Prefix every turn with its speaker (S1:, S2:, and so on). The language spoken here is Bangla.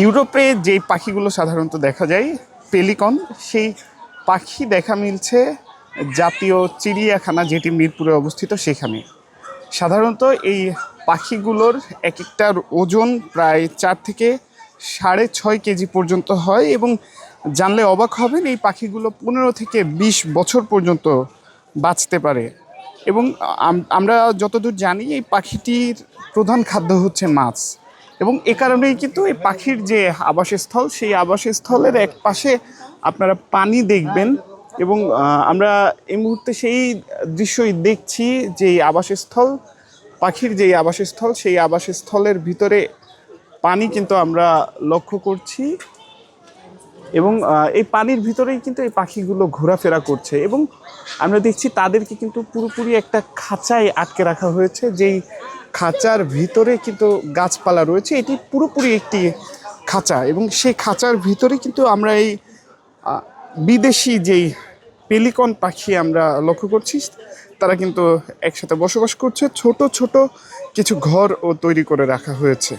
S1: ইউরোপে যেই পাখিগুলো সাধারণত দেখা যায় পেলিকন, সেই পাখি দেখা মিলছে জাতীয় চিড়িয়াখানা যেটি মিরপুরে অবস্থিত সেখানে। সাধারণত এই পাখিগুলোর এক একটার ওজন প্রায় 4 থেকে 6.5 কেজি পর্যন্ত হয় এবং জানলে অবাক হবেন এই পাখিগুলো 15 থেকে 20 বছর পর্যন্ত বাঁচতে পারে। এবং আমরা যতদূর জানি এই পাখিটির প্রধান খাদ্য হচ্ছে মাছ, এবং এ কারণেই কিন্তু এই পাখির যে আবাসস্থল সেই আবাসস্থলের এক পাশে আপনারা পানি দেখবেন। এবং আমরা এই মুহূর্তে সেই দৃশ্যই দেখছি যে আবাসস্থল, পাখির যেই আবাসস্থল সেই আবাসস্থলের ভিতরে পানি কিন্তু আমরা লক্ষ্য করছি। এবং এই পানির ভিতরেই কিন্তু এই পাখিগুলো ঘোরাফেরা করছে এবং আমরা দেখছি তাদেরকে কিন্তু পুরোপুরি একটা খাঁচায় আটকে রাখা হয়েছে, যেই খাঁচার ভিতরে কিন্তু গাছপালা রয়েছে। এটি পুরোপুরি একটি খাঁচা এবং সেই খাঁচার ভিতরে কিন্তু আমরা এই বিদেশি যেই পেলিকন পাখি আমরা লক্ষ্য করছি তারা কিন্তু একসাথে বসবাস করছে। ছোট ছোট কিছু ঘর ও তৈরি করে রাখা হয়েছে।